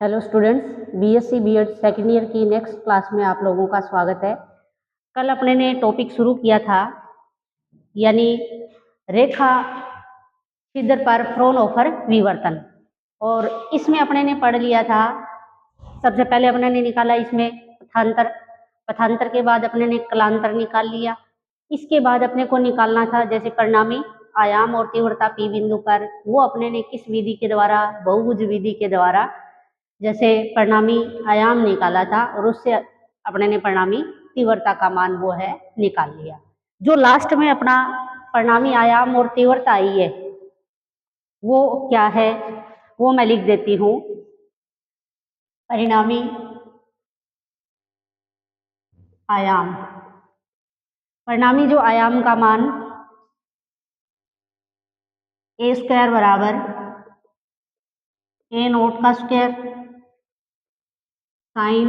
Hello students, BSc BEd second year की next class में आप लोगों का स्वागत है। कल अपने ने टॉपिक शुरू किया था, यानी रेखा छिद्र पर फ्रोनहोफर विवर्तन, और इसमें अपने ने पढ़ लिया था। सबसे पहले अपने ने निकाला इसमें पथांतर, पथांतर के बाद अपने ने कलांतर निकाल लिया। इसके बाद अपने को निकालना था जैसे परिणामी आयाम और तीव्रता पी बिंदु पर, वो अपने ने किस विधि के द्वारा, बहुभुज विधि के द्वारा जैसे परिणामी आयाम निकाला था और उससे अपने ने परिणामी तीव्रता का मान वो है निकाल लिया। जो लास्ट में अपना परिणामी आयाम और तीव्रता आई है वो क्या है, वो मैं लिख देती हूँ। परिणामी आयाम, परिणामी जो आयाम का मान ए स्क्वायर बराबर ए नोट का square sine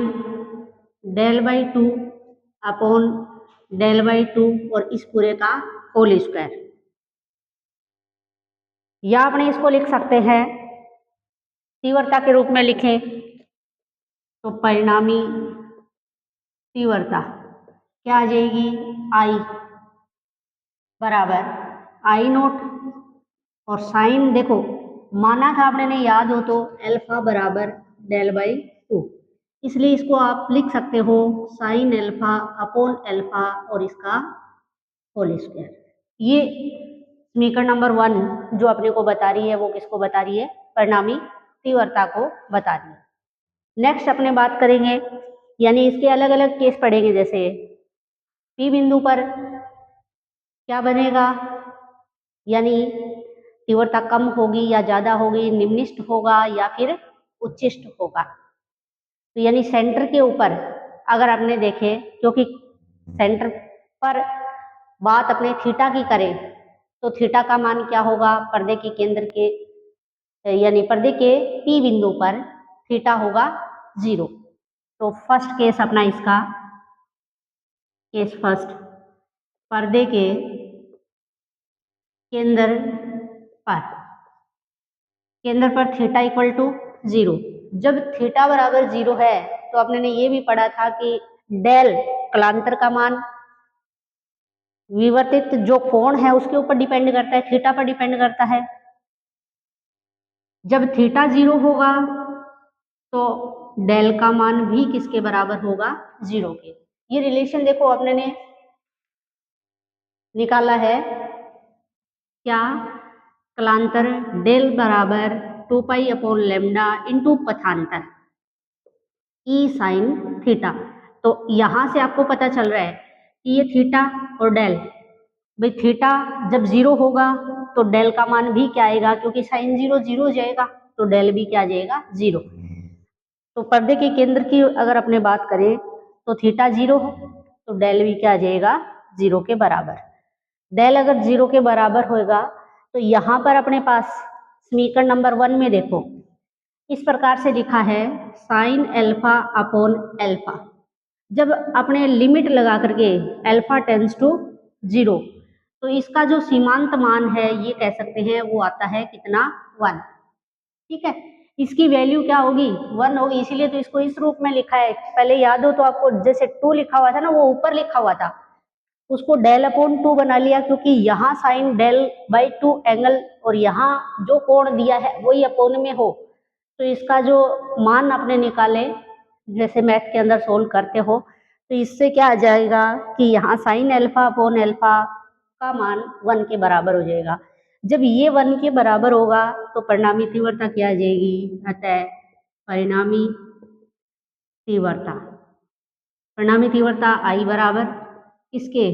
del by 2 upon del by 2 और इस पूरे का होल स्क्वायर, या अपने इसको लिख सकते हैं तीव्रता के रूप में लिखें तो परिणामी तीव्रता क्या आ जाएगी, आई बराबर आई नोट, और साइन देखो माना था आपने ने याद हो तो अल्फा बराबर डेल बाई 2, इसलिए इसको आप लिख सकते हो साइन अल्फा अपॉन अल्फा और इसका होल स्क्वायर। ये समीकरण नंबर 1 जो अपने को बता रही है वो किसको बता रही है, परिणामी तीव्रता को बता रही है। नेक्स्ट अपने बात करेंगे, यानी इसके अलग अलग केस पढ़ेंगे। जैसे पी बिंदु पर क्या बनेगा, यानी तीव्रता कम होगी या ज्यादा होगी, निम्निष्ठ होगा या फिर उच्चिष्ट होगा। तो यानी सेंटर के ऊपर अगर आपने देखे, क्योंकि सेंटर पर बात अपने थीटा की करें तो थीटा का मान क्या होगा, पर्दे के केंद्र के यानी पर्दे के पी बिंदु पर थीटा होगा 0। तो फर्स्ट केस अपना इसका केस फर्स्ट, पर्दे के केंद्र पर थीटा इक्वल टू 0। जब थीटा बराबर 0 है तो आपने ने ये भी पढ़ा था कि डेल कलांतर का मान विवर्तित जो कोण है उसके ऊपर डिपेंड करता है, थीटा पर डिपेंड करता है। जब थीटा 0 होगा तो डेल का मान भी किसके बराबर होगा, 0 के। ये रिलेशन देखो आपने ने निकाला है क्या, कलांतर डेल बराबर 2 पाई अपॉन लेमडा इंटू पथांतर ई साइन थीटा। तो यहां से आपको पता चल रहा है कि ये थीटा और डेल, भाई थीटा जब 0 होगा तो डेल का मान भी क्या आएगा, क्योंकि साइन 0 0 हो जाएगा तो डेल भी क्या आ जाएगा, 0। तो पर्दे के केंद्र की अगर अपने बात करें तो थीटा 0 हो तो डेल भी क्या आ जाएगा, 0 के बराबर। डेल अगर 0 के बराबर होगा तो यहाँ पर अपने पास समीकरण नंबर 1 में देखो इस प्रकार से लिखा है साइन अल्फा अपॉन अल्फा। जब अपने लिमिट लगा करके अल्फा टेंस टू 0 तो इसका जो सीमांत मान है ये कह सकते हैं वो आता है कितना, 1। ठीक है, इसकी वैल्यू क्या होगी, 1 होगी, इसीलिए तो इसको इस रूप में लिखा है। पहले याद हो तो आपको जैसे 2 लिखा हुआ था ना, वो ऊपर लिखा हुआ था, उसको डेल अपॉन 2 बना लिया, क्योंकि यहाँ साइन डेल बाई 2 एंगल और यहाँ जो कोण दिया है वही अपॉन में हो, तो इसका जो मान आपने निकाले जैसे मैथ के अंदर सोल्व करते हो तो इससे क्या आ जाएगा कि यहाँ साइन अल्फा अपॉन अल्फा का मान 1 के बराबर हो जाएगा। जब ये 1 के बराबर होगा तो परिणामी तीव्रता क्या आ जाएगी, अतः परिणामी तीव्रता, परिणामी तीव्रता आई बराबर इसके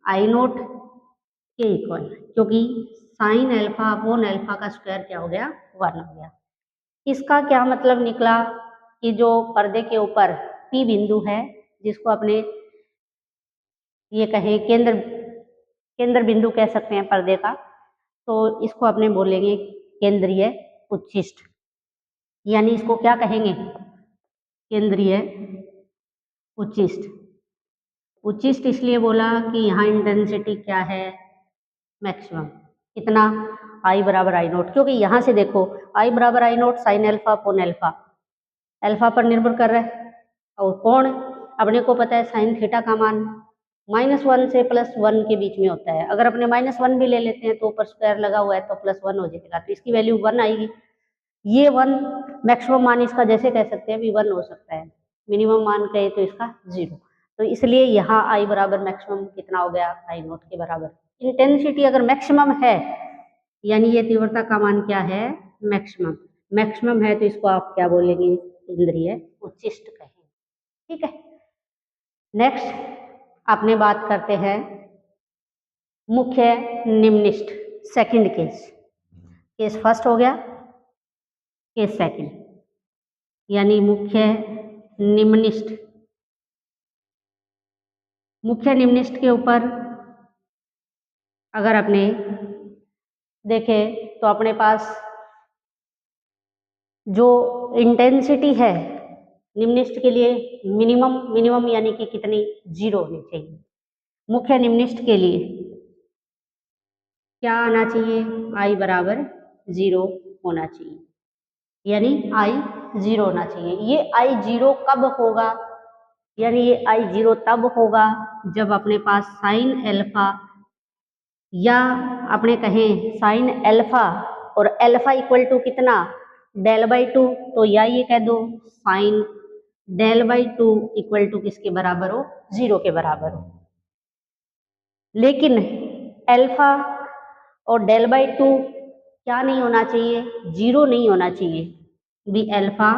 आई नोट के इक्वल, क्योंकि साइन अल्फा अपॉन अल्फा का स्क्वायर क्या हो गया, 1 हो गया। इसका क्या मतलब निकला कि जो पर्दे के ऊपर पी बिंदु है जिसको अपने ये कहें केंद्र बिंदु कह सकते हैं पर्दे का, तो इसको अपने बोलेंगे केंद्रीय उच्छिष्ट, यानी इसको क्या कहेंगे, केंद्रीय उच्छिष्ट। उच्छिष्ट इसलिए बोला कि यहाँ इंटेंसिटी क्या है, मैक्सिमम, कितना, आई बराबर आई नोट, क्योंकि यहाँ से देखो आई बराबर I naught sine alpha upon alpha, alpha पर निर्भर कर रहा है, और कोण अपने को पता है साइन थीटा का मान -1 से +1 के बीच में होता है। अगर अपने -1 भी ले लेते हैं तो ऊपर स्क्वायर लगा हुआ है तो +1 हो जाएगा, तो इसकी वैल्यू 1 आएगी। ये 1 मैक्सिमम मान इसका जैसे कह सकते हैं भी 1 हो सकता है, मिनिमम मान कहे तो इसका 0। तो इसलिए यहाँ I बराबर मैक्सिमम कितना हो गया, I0 के बराबर। इंटेंसिटी अगर मैक्सिमम है यानी ये तीव्रता का मान क्या है, मैक्सिमम। मैक्सिमम है तो इसको आप क्या बोलेंगे, इंद्रिय उच्छिष्ट कहेंगे। ठीक है, नेक्स्ट अपने बात करते हैं मुख्य निम्निष्ठ, सेकंड केस। केस फर्स्ट हो गया, केस सेकंड, यानी मुख्य निम्निष्ठ। मुख्य निम्निष्ठ के ऊपर अगर अपने देखें तो अपने पास जो इंटेंसिटी है निम्निष्ठ के लिए मिनिमम यानी कि कितनी, 0 होनी चाहिए। मुख्य निम्निष्ठ के लिए क्या आना चाहिए, I बराबर 0 होना चाहिए, यानी I 0 होना चाहिए। ये I 0 कब होगा, यानी ये I 0 तब होगा जब अपने पास साइन अल्फा, या अपने कहें साइन अल्फा और अल्फा इक्वल टू कितना, del/2, तो या ये कह दो साइन del/2 इक्वल टू किसके बराबर हो, 0 के बराबर हो। लेकिन अल्फा और del/2 क्या नहीं होना चाहिए, 0 नहीं होना चाहिए। बी alpha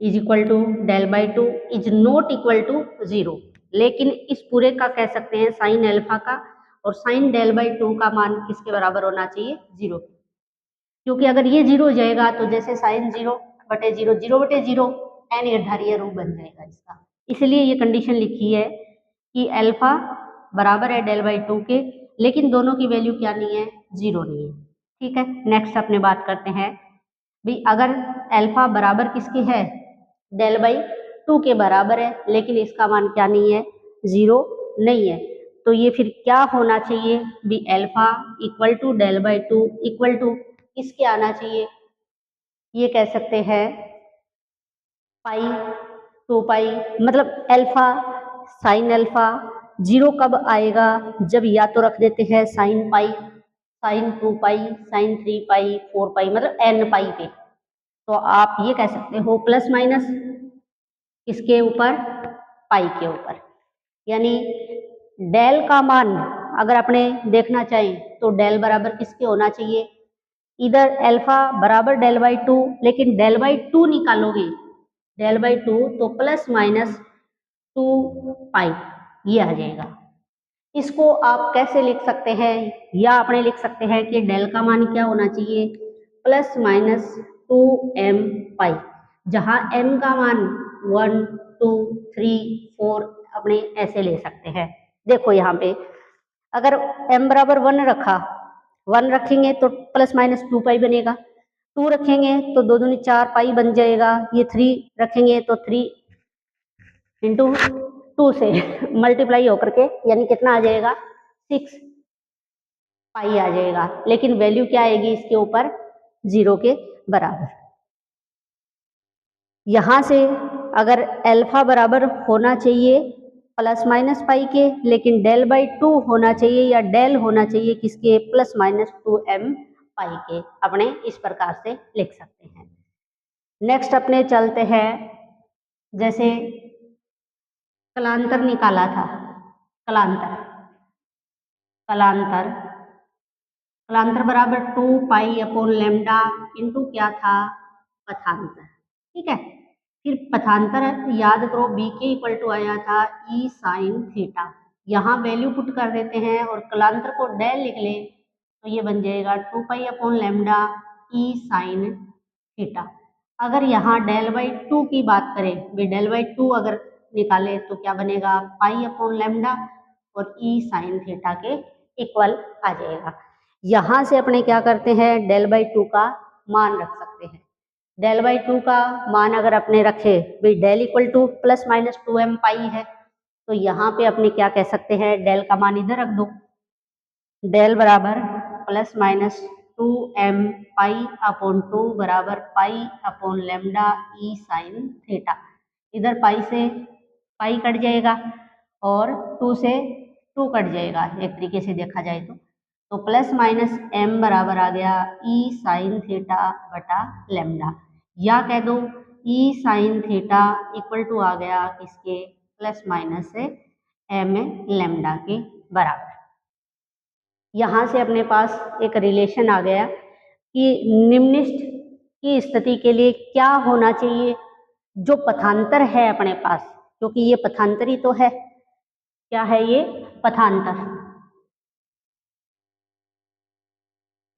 is equal to del/2 is not equal to 0। लेकिन इस पूरे का कह सकते हैं साइन अल्फा का और साइन del/2 का मान किसके बराबर होना चाहिए, 0। क्योंकि अगर ये 0 हो जाएगा तो जैसे साइन 0/0 0/0 अनिर्धारीय रूप बन जाएगा इसका। इसलिए ये कंडीशन लिखी है कि अल्फा बराबर है del/2 के, लेकिन दोनों की वैल्यू क्या नहीं है, 0 नहीं है। ठीक है, नेक्स्ट अपने बात करते हैं भी अगर अल्फा बराबर किसके है, del/2 के बराबर है, लेकिन इसका मान क्या नहीं है, 0 नहीं है। तो ये फिर क्या होना चाहिए, भी alpha equal to del/2 equal to किसके आना चाहिए, ये कह सकते हैं पाई 2 पाई, मतलब अल्फा साइन अल्फा 0 कब आएगा, जब या तो रख देते हैं साइन पाई, साइन 2 पाई, साइन 3 पाई, 4 पाई, मतलब n पाई पे। तो आप ये कह सकते हो प्लस माइनस किसके ऊपर, पाई के ऊपर। यानी डेल का मान अगर अपने देखना चाहें तो डेल बराबर किसके होना चाहिए, इधर अल्फा बराबर del/2, लेकिन del/2 निकालोगे del/2 तो ±2 पाई ये आ जाएगा। इसको आप कैसे लिख सकते हैं, या अपने लिख सकते हैं कि डेल का मान क्या होना चाहिए, ±2m पाई, जहां m का मान 1 2 3 4 अपने ऐसे ले सकते हैं। देखो यहाँ पे अगर m बराबर 1 रखा, 1 रखेंगे तो ±2 पाई बनेगा, 2 रखेंगे तो 2 दूनी 4 पाई बन जाएगा, ये 3 रखेंगे तो 3 इंटू 2 से मल्टीप्लाई होकर के यानी कितना आ जाएगा, 6 पाई आ जाएगा। लेकिन वैल्यू क्या आएगी इसके ऊपर, 0 के बराबर। यहाँ से अगर अल्फा बराबर होना चाहिए ±पाई के, लेकिन del/2 होना चाहिए या डेल होना चाहिए किसके, ±2m पाई के, अपने इस प्रकार से लिख सकते हैं। नेक्स्ट अपने चलते हैं, जैसे कलांतर निकाला था, कलांतर कलांतर कलांतर बराबर 2 पाई/लैम्डा इंटू क्या था, पथांतर। ठीक है, फिर पथांतर याद करो बी के इक्वल टू आया था ई साइन थीटा, यहाँ वैल्यू पुट कर देते हैं और कलांतर को डेल लिख ले तो ये बन जाएगा 2 पाई/लैम्डा ई साइन थीटा। अगर यहाँ del/2 की बात करें, वे del/2 अगर निकाले तो क्या बनेगा, पाई/लैम्डा और ई साइन थीटा के इक्वल आ जाएगा। यहाँ से अपने क्या करते हैं, del/2 का मान रख सकते हैं। del/2 का मान अगर अपने रखे, भाई del इक्वल टू ±2m पाई है, तो यहाँ पे अपने क्या कह सकते हैं, del का मान इधर रख दो, del बराबर 2m पाई अपॉन 2 बराबर पाई अपॉन लेमडा ई साइन थीटा। इधर पाई से पाई कट जाएगा और 2 से 2 कट जाएगा एक तरीके से देखा जाए तो प्लस माइनस m बराबर आ गया ई साइन थीटा बटा लेमडा, या कह दो ई साइन थीटा इक्वल टू आ गया किसके, प्लस माइनस से m लेमडा के बराबर। यहाँ से अपने पास एक रिलेशन आ गया कि निम्नलिखित की स्थिति के लिए क्या होना चाहिए, जो पथांतर है अपने पास, क्योंकि ये पथांतर ही तो है। क्या है ये पथांतर,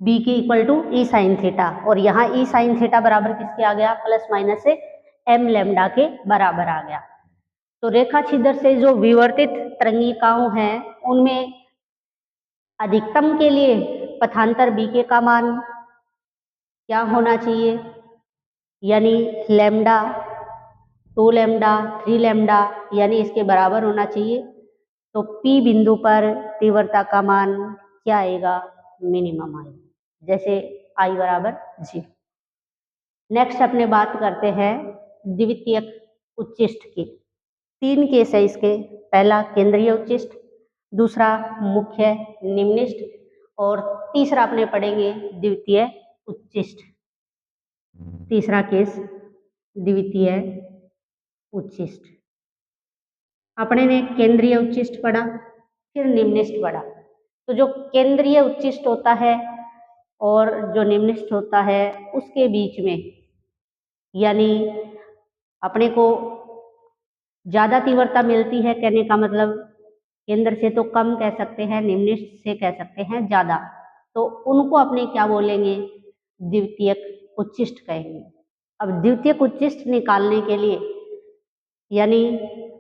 बी के equal to e sine theta, और यहाँ ई साइन थीटा बराबर किसके आ गया, प्लस माइनस से m लेमडा के बराबर आ गया। तो रेखा छिद्र से जो विवर्तित तरंगिकाओं हैं उनमें अधिकतम के लिए पथांतर बीके का मान क्या होना चाहिए, यानी लेमडा, 2 लेमडा, 3 लेमडा, यानी इसके बराबर होना चाहिए। तो P बिंदु पर तीव्रता का मान क्या आएगा, मिनिमम आएगा, जैसे I बराबर 0। नेक्स्ट अपने बात करते हैं द्वितीयक उच्चिष्ट की। 3 केस है इसके, पहला केंद्रीय उच्चिष्ट, दूसरा मुख्य निम्निष्ठ, और तीसरा अपने पढ़ेंगे द्वितीय उच्चिष्ट। तीसरा केस द्वितीय उच्चिष्ट। अपने ने केंद्रीय उच्चिष्ट पढ़ा, फिर निम्निष्ठ पढ़ा। तो जो केंद्रीय उच्चिष्ट होता है और जो निम्निष्ठ होता है उसके बीच में, यानी अपने को ज्यादा तीव्रता मिलती है, कहने का मतलब केंद्र से तो कम कह सकते हैं, निम्निष्ठ से कह सकते हैं ज्यादा, तो उनको अपने क्या बोलेंगे, द्वितीयक उच्चिष्ट कहेंगे। अब द्वितीयक उच्चिष्ट निकालने के लिए, यानी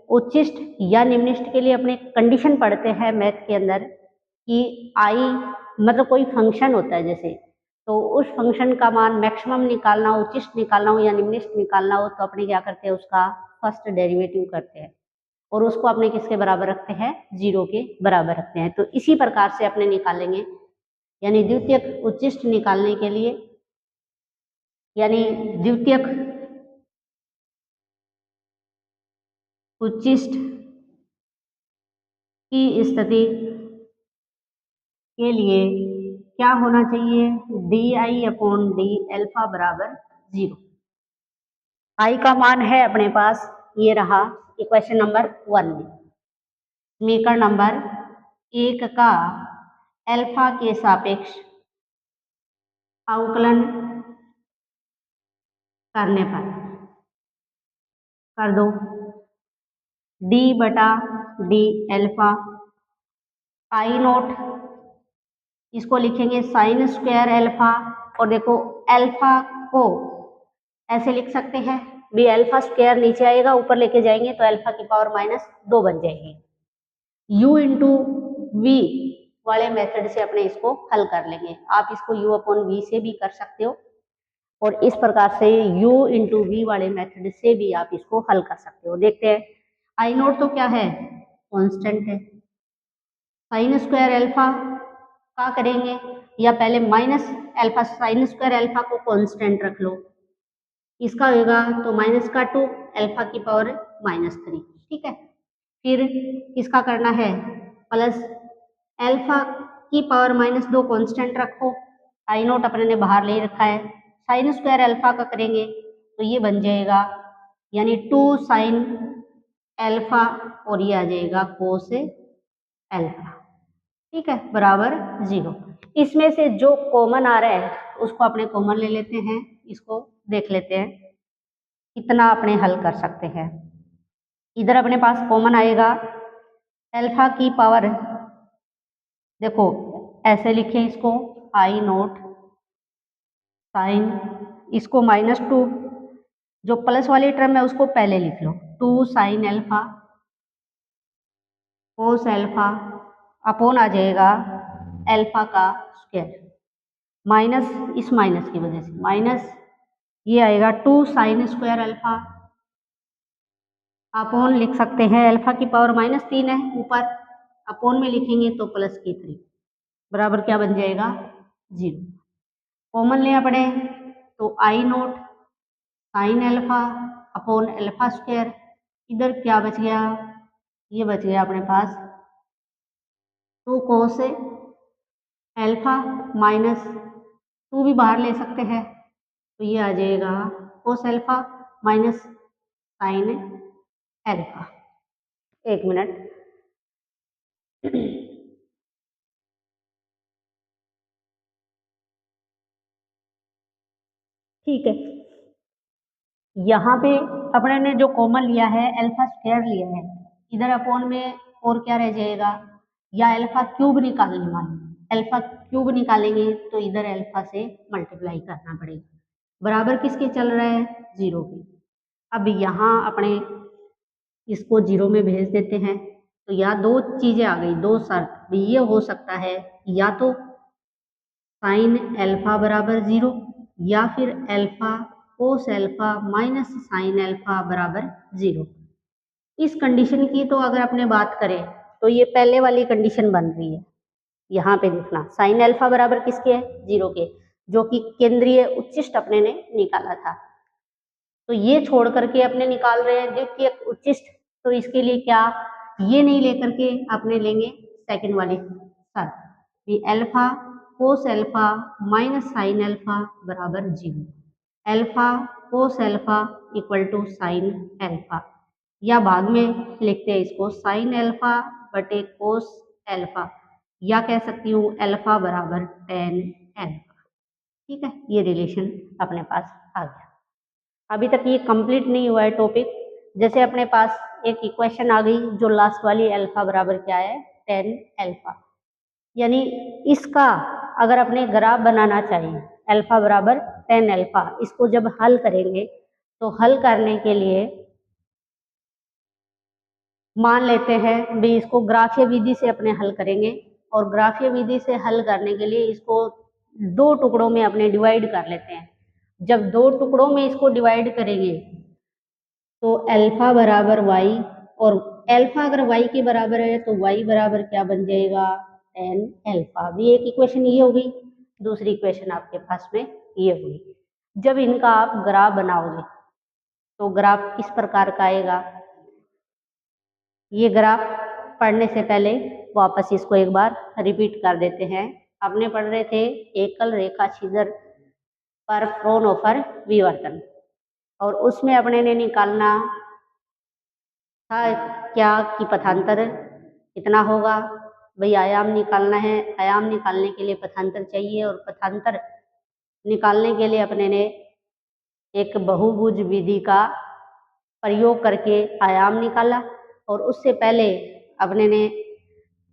उच्चिष्ट या निम्निष्ठ के लिए अपने कंडीशन पढ़ते हैं मैथ के अंदर कि आई मतलब कोई फंक्शन होता है जैसे, तो उस फंक्शन का मान मैक्सिमम निकालना हो, उच्चिष्ट निकालना हो या निम्निष्ठ निकालना हो, तो अपने क्या करते हैं, उसका फर्स्ट डेरिवेटिव करते हैं और उसको अपने किसके बराबर रखते हैं, 0 के बराबर रखते हैं। तो इसी प्रकार से अपने निकालेंगे, यानी द्वितीयक उच्चिष्ट निकालने के लिए, यानी द्वितीयक उच्चिष्ट की स्थिति के लिए क्या होना चाहिए, D I upon D alpha बराबर 0। आई का मान है अपने पास, ये रहा इक्वेशन नंबर 1 में। समीकरण नंबर 1 का अल्फा के सापेक्ष अवकलन करने पर कर दो d बटा डी एल्फा आई नोट, इसको लिखेंगे साइन स्क्वायर एल्फा, और देखो एल्फा को ऐसे लिख सकते हैं भी, एल्फा स्क्वायर नीचे आएगा, ऊपर लेके जाएंगे तो एल्फा की पावर -2 बन जाएगी। u इंटू वी वाले मेथड से अपने इसको हल कर लेंगे। आप इसको u अपॉन वी से भी कर सकते हो और इस प्रकार से u इंटू वी वाले मेथड से भी आप इसको हल कर सकते हो। देखते हैं, आई नोट तो क्या है, कांस्टेंट है। साइन स्क्वायर एल्फा क्या करेंगे, या पहले minus alpha, sine square alpha को कांस्टेंट रख लो, इसका होगा तो -2 एल्फा की पावर -3, ठीक है। फिर किसका करना है, प्लस एल्फा की पावर -2 कांस्टेंट रखो, आई नोट अपने ने बाहर ले रखा है, साइन स्क्वायर एल्फा का करेंगे तो ये बन जाएगा, यानी 2 साइन एल्फा, और ये आ जाएगा कोस एल्फा, ठीक है, बराबर 0। इसमें से जो कॉमन आ रहा है उसको अपने कॉमन ले लेते हैं, इसको देख लेते हैं कितना अपने हल कर सकते हैं। इधर अपने पास कॉमन आएगा एल्फा की पावर, देखो ऐसे लिखें इसको, आई नोट साइन, इसको -2, जो प्लस वाली टर्म है उसको पहले लिख लो, 2 sine alpha cos alpha upon आ जाएगा एल्फा का स्क्वायर, माइनस इस माइनस की वजह से माइनस, ये आएगा 2 साइन स्क्वायर अल्फा अपॉन लिख सकते हैं अल्फा की पावर -3 है, ऊपर अपॉन में लिखेंगे तो +3 बराबर क्या बन जाएगा, 0। कॉमन ले पड़े तो I naught sine alpha upon alpha square, इधर क्या बच गया, ये बच गया अपने पास 2 कोस एल्फा माइनस 2 भी बाहर ले सकते हैं तो ये आ जाएगा कोस एल्फा माइनस साइन एल्फा। एक मिनट, ठीक है। यहाँ पे अपने ने जो कॉमन लिया है एल्फा स्क्वायर लिया है, इधर अपॉन में और क्या रह जाएगा, या एल्फा क्यूब निकालने वाले, एल्फा क्यूब निकालेंगे तो इधर एल्फा से मल्टीप्लाई करना पड़ेगा, बराबर किसके चल रहा है, 0 के। अब यहाँ अपने इसको 0 में भेज देते हैं तो यहाँ 2 चीजें आ गई, 2 शर्त भी ये हो सकता है, या तो साइन एल्फा बराबर 0 या फिर alpha cos alpha minus sine alpha बराबर 0। इस कंडीशन की तो अगर अपने बात करें तो ये पहले वाली कंडीशन बन रही है। यहाँ पे देखना साइन एल्फा बराबर किसके है, 0 के, जो कि केंद्रीय उच्चिष्ट अपने ने निकाला था। तो ये छोड़ करके अपने निकाल रहे हैं द्वितीय उच्चिष्ट, तो इसके लिए क्या, ये नहीं लेकर के अपने लेंगे सेकंड वाली शर्त भी alpha cos alpha minus sine alpha बराबर 0, alpha cos alpha equal to sine alpha, या बाद में लिखते हैं इसको साइन एल्फा बटे कोस एल्फा, या कह सकती हूँ एल्फा बराबर टेन एल्फा। ठीक है, ये रिलेशन अपने पास आ गया। अभी तक ये कंप्लीट नहीं हुआ है टॉपिक। जैसे अपने पास एक इक्वेशन आ गई जो लास्ट वाली एल्फा बराबर क्या है, 10 एल्फा, यानी इसका अगर अपने ग्राफ बनाना चाहिए एल्फा बराबर 10 एल्फा, इसको जब हल करेंगे तो हल करने के लिए मान लेते हैं भी इसको ग्राफीय विधि से अपने हल करेंगे, और ग्राफीय विधि से हल करने के लिए इसको 2 टुकड़ों में अपने डिवाइड कर लेते हैं। जब 2 टुकड़ों में इसको डिवाइड करेंगे तो एल्फा बराबर वाई, और एल्फा अगर वाई के बराबर है तो वाई बराबर क्या बन जाएगा, 10 एल्फा। भी एक इक्वेशन ये हो गई, दूसरी इक्वेशन आपके पास में ये हुई। जब इनका आप ग्राफ बनाओगे तो ग्राफ किस प्रकार का आएगा, ये ग्राफ पढ़ने से पहले वापस इसको एक बार रिपीट कर देते हैं। आपने पढ़ रहे थे एकल रेखा छिद्र पर फ्रोनहोफर विवर्तन, और उसमें अपने ने निकालना था क्या कि पथांतर कितना होगा, भाई आयाम निकालना है, आयाम निकालने के लिए पथांतर चाहिए, और पथांतर निकालने के लिए अपने ने एक बहुभुज विधि का प्रयोग करके आयाम निकाला, और उससे पहले अपने ने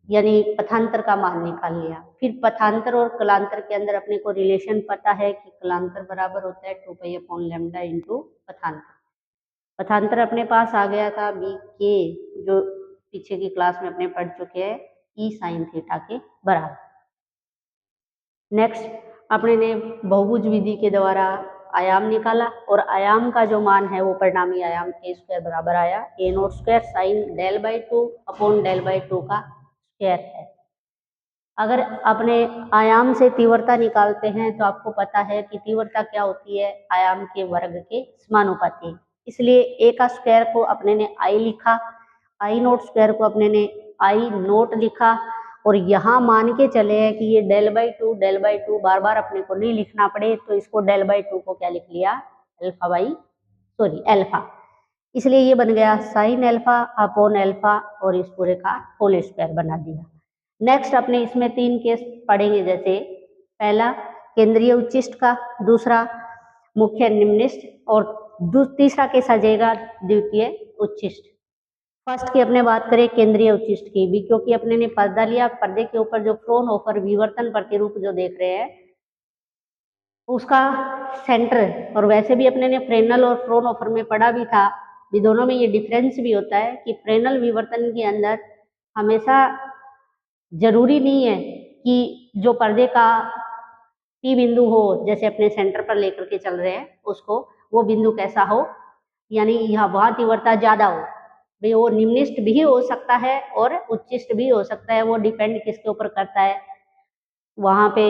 यानी पथांतर का मान निकाल लिया। फिर पथांतर और कलांतर के अंदर अपने को रिलेशन पता है कि कलांतर बराबर होता है 2 पाई अपॉन लैम्डा इंटू पथांतर। पथांतर अपने पास आ गया था बी के, जो पीछे की क्लास में अपने पढ़ चुके हैं, ई साइन थीटा के बराबर। नेक्स्ट अपने ने बहुभुज विधि के द्वारा आयाम निकाला, और आयाम का जो मान है वो परिणामी आयाम ए स्क्वायर बराबर आया A naught square sine del by 2 upon del by 2 का स्क्वायर है। अगर अपने आयाम से तीव्रता निकालते हैं तो आपको पता है कि तीव्रता क्या होती है, आयाम के वर्ग के समानुपाती, इसलिए ए का स्क्वायर को अपने ने आई लिखा, आई नोट स्क्वायर को अपने ने आई नोट लिखा, और यहाँ मान के चले हैं कि ये डेल बाई टू बार बार अपने को नहीं लिखना पड़े, तो इसको डेल बाई 2 को क्या लिख लिया, एल्फा बाई एल्फा, इसलिए ये बन गया साइन एल्फा अपॉन एल्फा, और इस पूरे का होल स्क्वायर बना दिया। नेक्स्ट अपने इसमें 3 केस पढ़ेंगे, जैसे पहला केंद्रीय उच्चिष्ट का, दूसरा मुख्य निम्निष्ठ, और तीसरा केस आ जाएगा द्वितीय उच्चिष्ट। फर्स्ट की अपने बात करें केंद्रीय उच्चिष्ट की भी, क्योंकि अपने ने पर्दा लिया, पर्दे के ऊपर जो फ्रोनहोफर विवर्तन प्रतिरूप जो देख रहे हैं उसका सेंटर, और वैसे भी अपने ने फ्रेनल और फ्रोनहोफर में पढ़ा भी था, भी दोनों में ये डिफरेंस भी होता है कि फ्रेनल विवर्तन के अंदर हमेशा जरूरी नहीं है कि जो पर्दे का पी बिंदु हो, जैसे अपने सेंटर पर लेकर के चल रहे हैं उसको, वो बिंदु कैसा हो, यानी यहाँ वहां तीव्रता ज्यादा हो, भाई वो निम्निष्ठ भी हो सकता है और उच्चिष्ट भी हो सकता है, वो डिपेंड किसके ऊपर करता है, वहाँ पे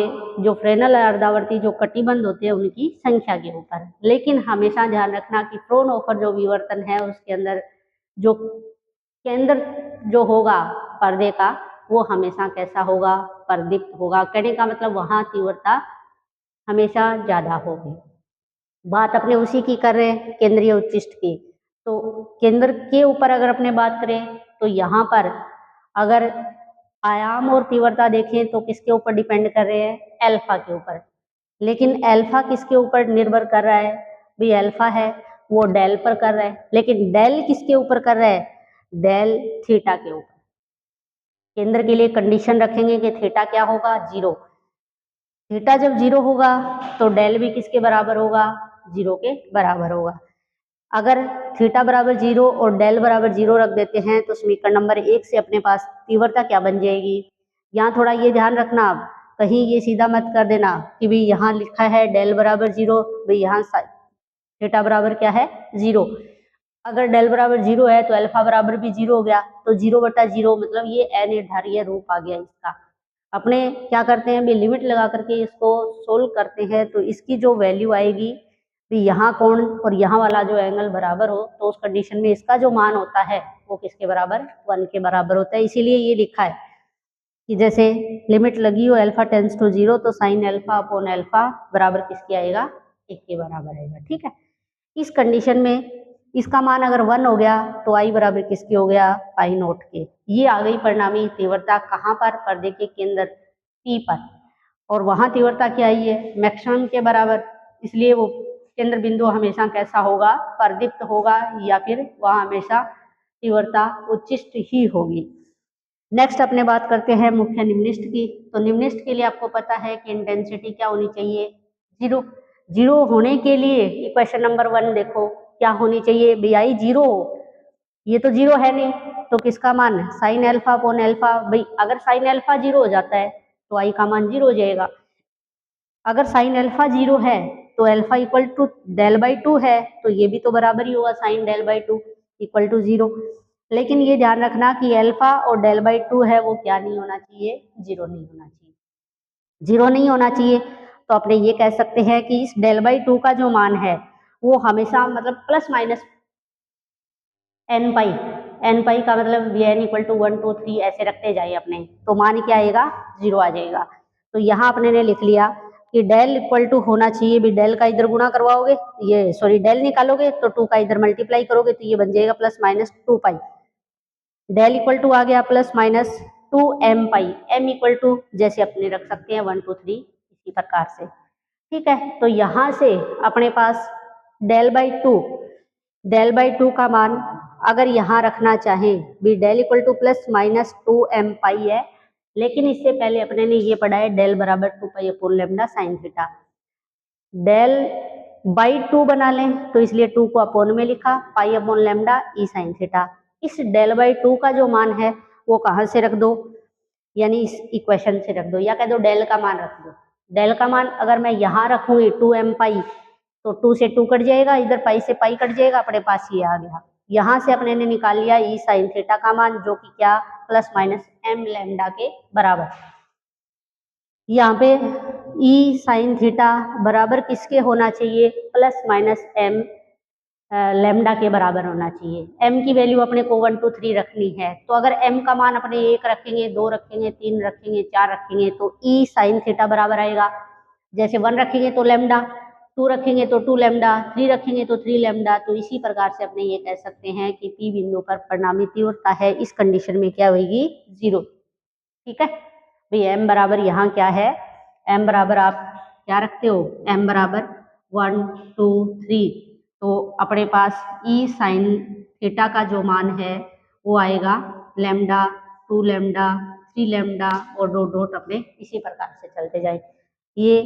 जो फ्रेनल अर्धावर्ती जो कटिबंध होते हैं उनकी संख्या के ऊपर। लेकिन हमेशा ध्यान रखना कि फ्रोनहोफर जो विवर्तन है उसके अंदर जो केंद्र जो होगा पर्दे का वो हमेशा कैसा होगा, प्रदीप्त होगा। कहने का मतलब वहाँ तीव्रता हमेशा ज़्यादा होगी। बात अपने उसी की कर रहे हैं, केंद्रीय उच्चिष्ट की। तो केंद्र के ऊपर अगर अपने बात करें तो यहाँ पर अगर आयाम और तीव्रता देखें तो किसके ऊपर डिपेंड कर रहे हैं, अल्फा के ऊपर। लेकिन अल्फा किसके ऊपर निर्भर कर रहा है, भी अल्फा है वो डेल पर कर रहा है, लेकिन डेल किसके ऊपर कर रहा है, डेल थीटा के ऊपर। केंद्र के लिए कंडीशन रखेंगे कि थीटा क्या होगा, 0। थीटा जब 0 होगा तो डेल भी किसके बराबर होगा, 0 के बराबर होगा। अगर थीटा बराबर 0 और डेल बराबर 0 रख देते हैं तो समीकरण नंबर 1 से अपने पास तीव्रता क्या बन जाएगी। यहाँ थोड़ा ये ध्यान रखना, आप कहीं ये सीधा मत कर देना कि भाई यहाँ लिखा है डेल बराबर 0, भाई यहाँ थीटा बराबर क्या है, 0। अगर डेल बराबर 0 है तो अल्फा बराबर भी 0 हो गया, तो 0/0 मतलब ये अनिर्धारीय रूप आ गया इसका। अपने क्या करते हैं, भी लिमिट लगा करके इसको सोल्व करते हैं तो इसकी जो वैल्यू आएगी, भी यहाँ कोण और यहाँ वाला जो एंगल बराबर हो तो उस कंडीशन में इसका जो मान होता है वो किसके बराबर, 1 के बराबर होता है। इसीलिए ये लिखा है कि जैसे लिमिट लगी हो अल्फा टेंड्स टू 0 तो साइन अल्फा अपॉन अल्फा बराबर किसके आएगा, 1 के बराबर आएगा। ठीक है, इस कंडीशन में इसका मान अगर 1 हो गया तो आई बराबर किसके हो गया, पाई नॉट के। ये आ गई परिणामी तीव्रता कहाँ पर, पर्दे के केंद्र P पर। और वहां तीव्रता क्या आई है, मैक्सिमम के बराबर। इसलिए वो केंद्र बिंदु हमेशा कैसा होगा, प्रदीप्त होगा, या फिर वहां हमेशा तीव्रता उच्चिष्ट ही होगी। नेक्स्ट अपने बात करते हैं मुख्य निम्निष्ठ की। तो निम्निष्ठ के लिए आपको पता है कि इंटेंसिटी क्या होनी चाहिए, 0। 0 होने के लिए इक्वेशन नंबर 1 देखो क्या होनी चाहिए, बी आई 0 हो। ये तो 0 है नहीं तो किसका मान, साइन अल्फा अपॉन अल्फा। भाई अगर साइन अल्फा 0 हो जाता है तो आई का मान 0 हो जाएगा। अगर साइन अल्फा 0 है तो alpha equal to del by 2 है, तो ये भी तो बराबर ही होगा sine del by 2 equal to 0। लेकिन ये ध्यान रखना कि अल्फा और डेल बाई 2 है वो क्या नहीं होना चाहिए, 0 नहीं होना चाहिए। 0 नहीं होना चाहिए तो अपने ये कह सकते हैं कि इस डेल बाई 2 का जो मान है वो हमेशा मतलब प्लस माइनस एन पाई का मतलब वी एन इक्वल टू 1 2 3 ऐसे रखते जाए अपने, तो मान क्या आएगा, 0 आ जाएगा। तो यहाँ अपने ने लिख लिया कि डेल इक्वल टू होना चाहिए, भी डेल का इधर गुणा करवाओगे, ये सॉरी डेल निकालोगे तो 2 का इधर मल्टीप्लाई करोगे तो ये बन जाएगा plus minus 2 pi. Del equal to आ गया plus minus 2 M pi, M equal to जैसे अपने रख सकते हैं 1 2 3 इसी प्रकार से। ठीक है, तो यहाँ से अपने पास डेल बाई टू का मान अगर यहाँ रखना चाहें, भी del equal to plus minus 2 M pi है, लेकिन इससे पहले अपने ने ये पढ़ा है डेल बराबर 2 pi upon lambda sine theta. Del by 2 बना लें तो इसलिए 2 को अपॉन में लिखा, पाई अपॉन लेम्डा ई साइन थीटा। इस डेल बाई 2 का जो मान है वो कहाँ से रख दो, यानी इस इक्वेशन से रख दो, या कह दो डेल का मान रख दो। डेल का मान अगर मैं यहाँ रखूंगी 2 एम पाई तो 2 से 2 कट जाएगा, इधर पाई से पाई कट जाएगा, अपने पास ये आ गया। यहाँ से अपने ने निकाल लिया ई साइन थीटा का मान जो कि क्या, प्लस माइनस एम लेम्डा के बराबर। यहाँ पे ई साइन थीटा बराबर किसके होना चाहिए, प्लस माइनस एम लेम्डा के बराबर होना चाहिए। m की वैल्यू अपने को 1 2 3 रखनी है, तो अगर m का मान अपने 1 रखेंगे, 2 रखेंगे, 3 रखेंगे, 4 रखेंगे तो e साइन थीटा बराबर आएगा। जैसे 1 रखेंगे तो लेम्डा, 2 रखेंगे तो 2 लेम्डा, 3 रखेंगे तो 3 लेम्डा। तो इसी प्रकार से अपने ये कह सकते हैं कि p बिंदु पर परिणामी तीव्रता है, इस कंडीशन में क्या होगी, 0। ठीक है भाई, m बराबर यहाँ क्या है, m बराबर आप क्या रखते हो, m बराबर 1 2 3, तो अपने पास ई साइन थीटा का जो मान है वो आएगा लेम्डा 2 लेम्डा 3 लेम्डा और डॉट डॉट अपने इसी प्रकार से चलते जाए। ये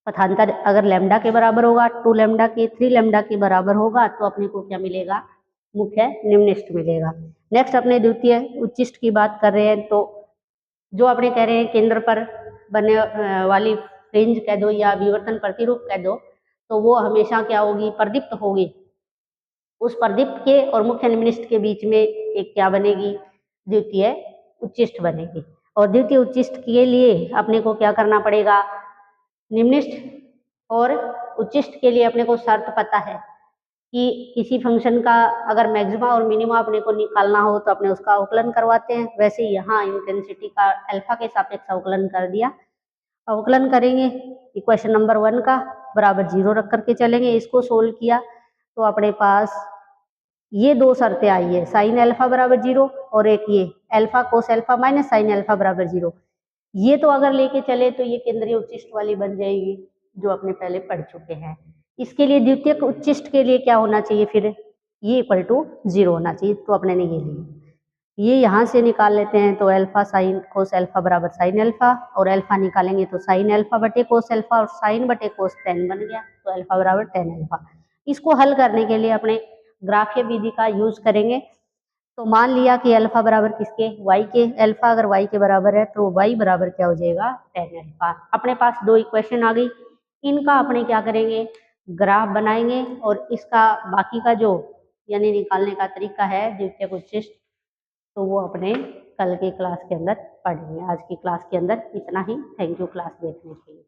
पथांतर अगर लेम्डा के बराबर होगा, 2 लेम्डा के 3 लेम्डा के बराबर होगा तो अपने को क्या मिलेगा, मुख्य निम्निष्ठ मिलेगा। नेक्स्ट अपने द्वितीय उच्चिष्ट की बात कर रहे हैं, तो जो अपने कह रहे हैं केंद्र पर बनने वाली फ्रिंज कह दो या विवर्तन प्रतिरूप कह दो, तो वो हमेशा क्या होगी, प्रदीप्त होगी। उस प्रदीप्त के और मुख्य निम्निष्ठ के बीच में एक क्या बनेगी, द्वितीय उच्चिष्ट बनेगी। और द्वितीय उच्चिष्ट के लिए अपने को क्या करना पड़ेगा, निम्निष्ठ और उच्चिष्ट के लिए अपने को शर्त पता है कि किसी फंक्शन का अगर मैक्सिमा और मिनिमा अपने को निकालना हो तो अपने उसका अवकलन करवाते हैं। वैसे यहाँ इंटेंसिटी का अल्फा के सापेक्ष अवकलन कर दिया। अवकलन करेंगे इक्वेशन नंबर 1 का बराबर 0 रख करके चलेंगे। इसको सोल्व किया तो अपने पास ये दो शर्तें आई है, साइन अल्फा बराबर 0 और एक ये alpha cos alpha minus sine alpha बराबर 0। ये तो अगर लेके चले तो ये केंद्रीय उच्चिष्ट वाली बन जाएगी जो अपने पहले पढ़ चुके हैं। इसके लिए द्वितीयक उच्चिष्ट के लिए क्या होना चाहिए, फिर ये इक्वल टू 0 होना चाहिए, तो अपने ने ये लिया। ये यहाँ से निकाल लेते हैं तो अल्फा साइन कोस अल्फा बराबर साइन अल्फा, और अल्फा निकालेंगे तो साइन अल्फा बटे कोस अल्फा और साइन बटे कोस टेन बन गया, तो अल्फा बराबर टेन अल्फा। इसको हल करने के लिए अपने ग्राफीय विधि का यूज करेंगे। तो मान लिया कि अल्फा बराबर किसके, y के, अल्फा अगर y के बराबर है तो y बराबर क्या हो जाएगा, टेन अल्फा। अपने पास दो इक्वेशन आ गई, इनका अपने क्या करेंगे, ग्राफ बनाएंगे और इसका बाकी का जो यानी निकालने का तरीका है द्वितीयक उच्चिष्ट, तो वो अपने कल के क्लास के अंदर पढ़ेंगे। आज की क्लास के अंदर इतना ही। थैंक यू क्लास देखने के लिए।